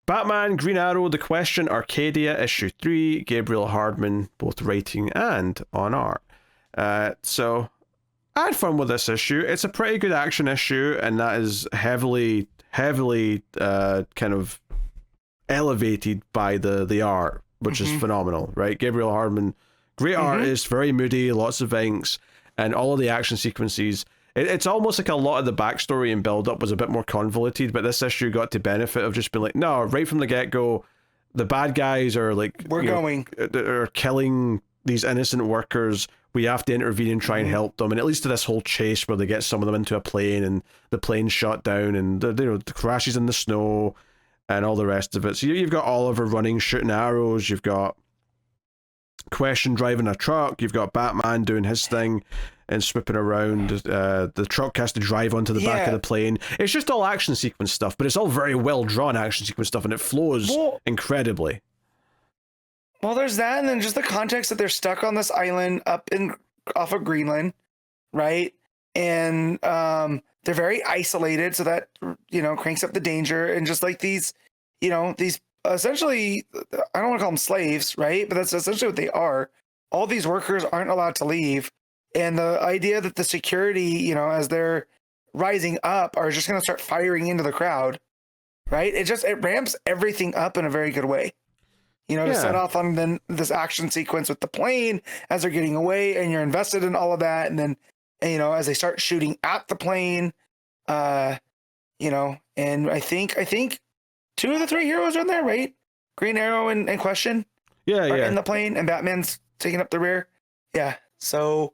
Batman, Green Arrow, The Question, Arcadia, issue 3, Gabriel Hardman, both writing and on art. So I had fun with this issue. It's a pretty good action issue, and that is heavily kind of elevated by the art, which is phenomenal, right? Gabriel Hardman, great artist, very moody, lots of inks, and all of the action sequences. It's almost like a lot of the backstory and build-up was a bit more convoluted, but this issue got to benefit of just being like, no, right from the get-go, the bad guys are like... are killing these innocent workers. We have to intervene and try and help them. And it leads to this whole chase where they get some of them into a plane, and the plane's shot down, and the crashes in the snow, and all the rest of it. So you've got Oliver running, shooting arrows, you've got Question driving a truck, you've got Batman doing his thing and swooping around. The truck has to drive onto the back of the plane. It's just all action sequence stuff, but it's all very well drawn action sequence stuff, and it flows incredibly. Well, there's that, and then just the context that they're stuck on this island off of Greenland, right? And they're very isolated, so that cranks up the danger, and just like these essentially, I don't want to call them slaves, right? But that's essentially what they are. All these workers aren't allowed to leave. And the idea that the security, as they're rising up, are just going to start firing into the crowd, right? It ramps everything up in a very good way. To set off on then this action sequence with the plane as they're getting away, and you're invested in all of that. And then, as they start shooting at the plane, and I think 2 of the 3 heroes are in there, right? Green Arrow and Question are in the plane, and Batman's taking up the rear. Yeah. So,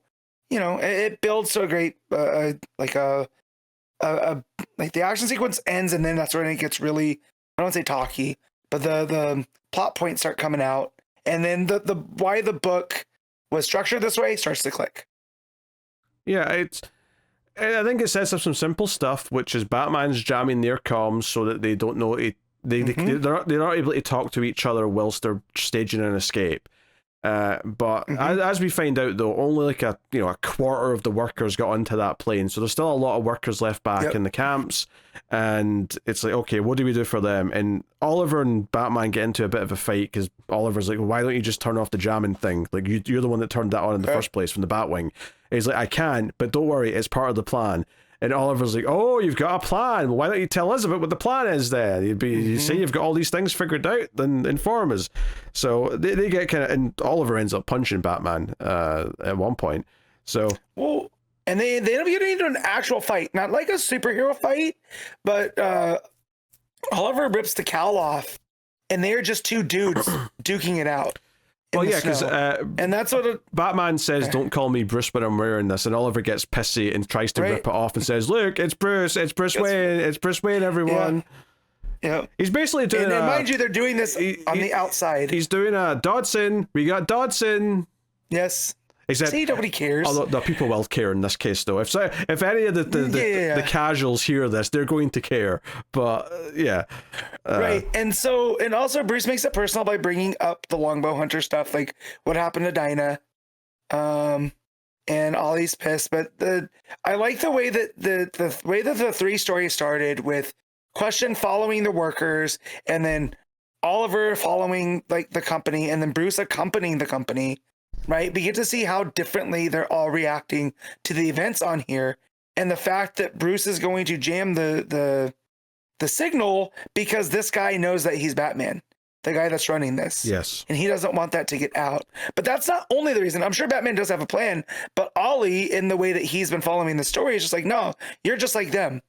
it builds to a great, like the action sequence ends, and then that's when it gets really, I don't want to say talky, but the plot points start coming out, and then the why the book was structured this way starts to click. Yeah, I think it sets up some simple stuff, which is Batman's jamming their comms so that they don't know they're not able to talk to each other whilst they're staging an escape. But as we find out, though, only like a quarter of the workers got onto that plane, so there's still a lot of workers left back in the camps, and it's like, okay, what do we do for them? And Oliver and Batman get into a bit of a fight because Oliver's like, why don't you just turn off the jamming thing? Like, you're the one that turned that on in the first place from the Batwing. And he's like, I can, but don't worry, it's part of the plan. And Oliver's like, oh, you've got a plan. Well, why don't you tell Elizabeth what the plan is then? You say you've got all these things figured out, then inform us. So they get kind of, and Oliver ends up punching Batman at one point. So and they end up getting into an actual fight, not like a superhero fight, but Oliver rips the cowl off, and they're just 2 dudes duking it out. Well, yeah, because and that's what Batman says. Don't call me Bruce when I'm wearing this, and Oliver gets pissy and tries to rip it off and says, "Look, it's Bruce Wayne, it's Bruce Wayne, everyone." Yeah, he's basically doing. And mind you, they're doing this on the outside. He's doing a Dodson. We got Dodson. Yes. Except, see, nobody cares. Although the people will care in this case, though. If any of the casuals hear this, they're going to care. But right. And also Bruce makes it personal by bringing up the longbow hunter stuff, like what happened to Dinah, and Ollie's pissed. But I like the way that the way that the 3 stories started with Question following the workers, and then Oliver following like the company, and then Bruce accompanying the company. Right, we get to see how differently they're all reacting to the events on here, and the fact that Bruce is going to jam the signal because this guy knows that he's Batman, the guy that's running this. Yes, and he doesn't want that to get out. But that's not only the reason. I'm sure Batman does have a plan, but Ollie, in the way that he's been following the story, is just like, no, you're just like them.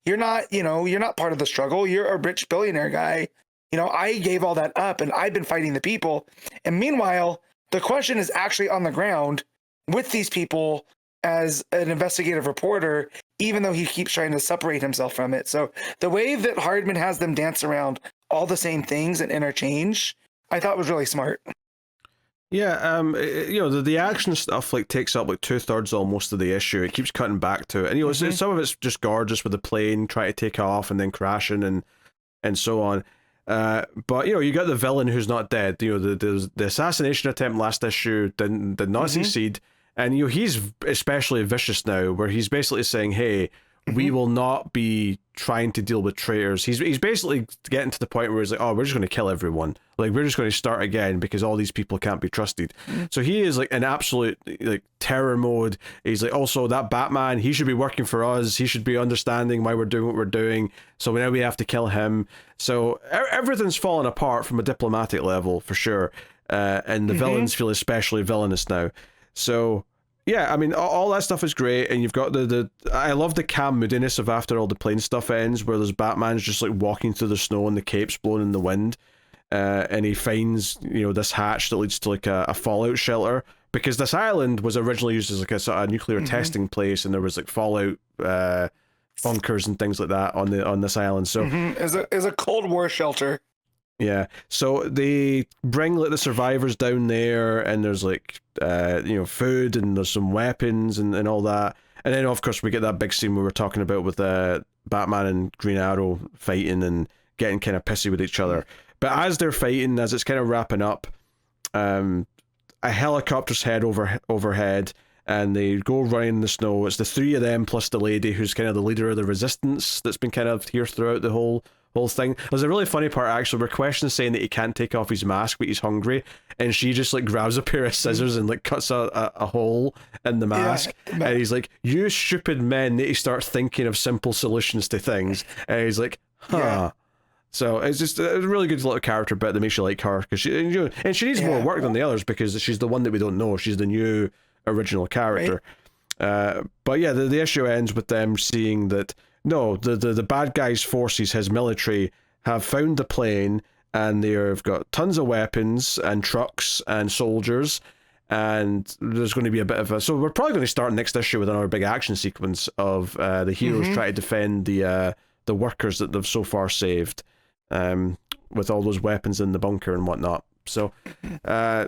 You're not, you're not part of the struggle. You're a rich billionaire guy. I gave all that up, and I've been fighting the people. And meanwhile, the Question is actually on the ground with these people as an investigative reporter, even though he keeps trying to separate himself from it. So the way that Hardman has them dance around all the same things and interchange, I thought was really smart. Yeah, the action stuff like takes up like 2/3 almost of the issue. It keeps cutting back to it, and some of it's just gorgeous with the plane trying to take off and then crashing and so on. But you got the villain who's not dead. The assassination attempt last issue did not succeed, and he's especially vicious now, where he's basically saying, "Hey, we will not be trying to deal with traitors. He's basically getting to the point where he's like, oh, we're just going to kill everyone. Like, we're just going to start again because all these people can't be trusted. So he is like in absolute like terror mode. He's like, also that Batman, he should be working for us. He should be understanding why we're doing what we're doing. So now we have to kill him. So everything's fallen apart from a diplomatic level for sure. And the villains feel especially villainous now. So yeah, I mean, all that stuff is great, and you've got I love the calm moodiness of after all the plane stuff ends, where there's Batman's just like walking through the snow and the cape's blowing in the wind, and he finds, you know, this hatch that leads to like a fallout shelter, because this island was originally used as like a sort of nuclear testing place, and there was like fallout bunkers and things like that on this island. So is a Cold War shelter. Yeah, so they bring like the survivors down there, and there's like you know, food, and there's some weapons and all that, and then of course we get that big scene we were talking about with Batman and Green Arrow fighting and getting kind of pissy with each other. But as they're fighting, as it's kind of wrapping up, a helicopter's head overhead, and they go running in the snow. It's the three of them plus the lady who's kind of the leader of the resistance that's been kind of here throughout the whole thing. There's a really funny part actually where Question's saying that he can't take off his mask but he's hungry, and she just like grabs a pair of scissors and like cuts a hole in the mask, and he's like, you stupid men need to start thinking of simple solutions to things. And he's like, so it's just a really good little character bit that makes you like her, because she, you know, and she needs more work than the others because she's the one that we don't know. She's the new original character, but yeah, the issue ends with them seeing that no, the bad guy's forces, his military, have found the plane, and they've got tons of weapons and trucks and soldiers, and there's going to be a bit of a... So we're probably going to start next issue with another big action sequence of the heroes trying to defend the workers that they've so far saved, with all those weapons in the bunker and whatnot. So I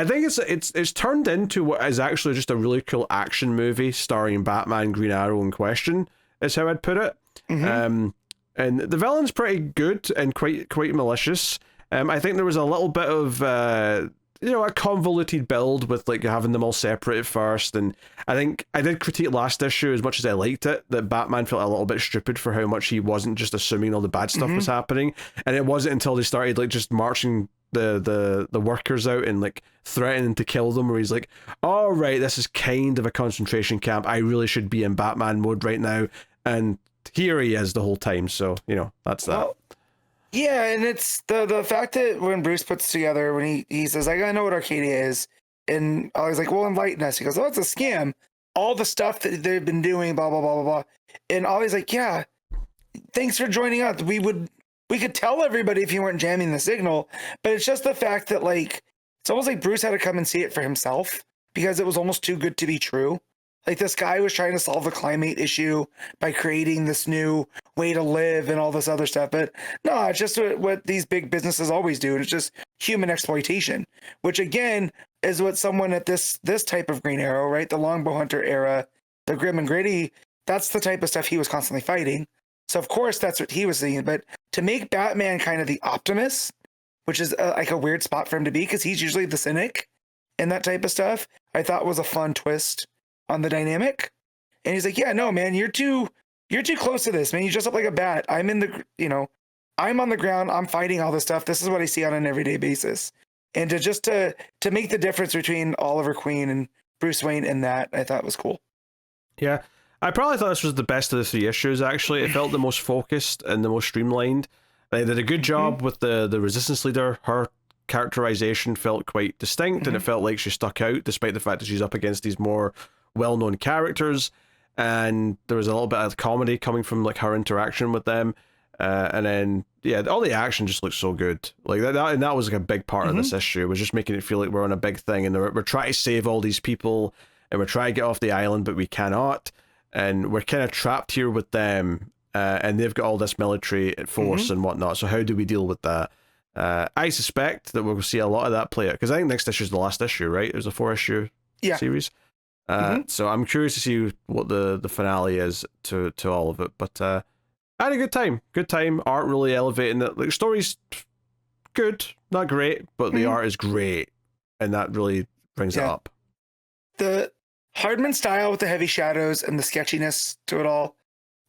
think it's turned into what is actually just a really cool action movie starring Batman, Green Arrow, and Question, is how I'd put it. And the villain's pretty good and quite malicious. I think there was a little bit of you know, a convoluted build with like having them all separate at first, and I think I did critique last issue as much as I liked it, that Batman felt a little bit stupid for how much he wasn't just assuming all the bad stuff was happening, and it wasn't until they started like just marching the workers out and like threatening to kill them where he's like, all right, this is kind of a concentration camp, I really should be in Batman mode right now. And here he is the whole time. So, you know, that's that. Well, yeah, and it's the fact that when Bruce puts together, when he says, like, I know what Arcadia is, and I was like, well, enlighten us. He goes, oh, it's a scam. All the stuff that they've been doing, blah, blah, blah, blah, blah. And Ollie's like, yeah, thanks for joining us. We could tell everybody if you weren't jamming the signal, but it's just the fact that, like, it's almost like Bruce had to come and see it for himself because it was almost too good to be true. Like, this guy was trying to solve the climate issue by creating this new way to live and all this other stuff. But no, it's just what these big businesses always do. And it's just human exploitation, which again is what someone at this type of Green Arrow, right? The Longbow Hunter era, the grim and gritty, that's the type of stuff he was constantly fighting. So of course that's what he was seeing. But to make Batman kind of the optimist, which is like a weird spot for him to be, because he's usually the cynic and that type of stuff, I thought was a fun twist on the dynamic. And he's like, yeah, no, man, you're too close to this, man. You dress up like a bat. I'm in the, you know, I'm on the ground. I'm fighting all this stuff. This is what I see on an everyday basis. And to make the difference between Oliver Queen and Bruce Wayne in that, I thought was cool. Yeah. I probably thought this was the best of the three issues, actually. It felt the most focused and the most streamlined. They did a good job with the resistance leader. Her characterization felt quite distinct, and it felt like she stuck out, despite the fact that she's up against these more well-known characters, and there was a little bit of comedy coming from like her interaction with them, and then yeah, all the action just looks so good. Like that was like a big part of this issue, was just making it feel like we're on a big thing, and we're trying to save all these people, and we're trying to get off the island, but we cannot, and we're kind of trapped here with them, and they've got all this military force and whatnot. So how do we deal with that? I suspect that we'll see a lot of that play out, because I think next issue is the last issue, right? It was a 4-issue series. So I'm curious to see what the finale is to all of it. But I had a good time. Art really elevating it. Like, story's good, not great, but the art is great, and that really brings it up. The Hardman style with the heavy shadows and the sketchiness to it all,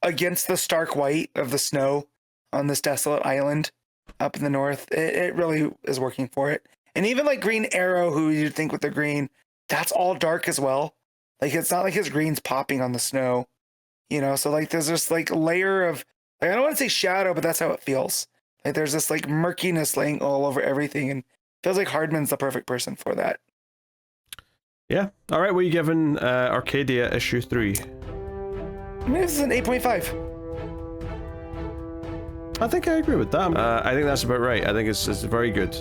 against the stark white of the snow on this desolate island up in the north. It really is working for it. And even like Green Arrow, who you'd think with the green, that's all dark as well. Like it's not like his green's popping on the snow, you know. So like there's this like layer of, like, I don't want to say shadow, but that's how it feels. Like there's this like murkiness laying all over everything, and feels like Hardman's the perfect person for that. Yeah. All right. What are you giving Arcadia issue 3? I mean, this is an 8.5. I think I agree with that. I think that's about right. I think it's very good.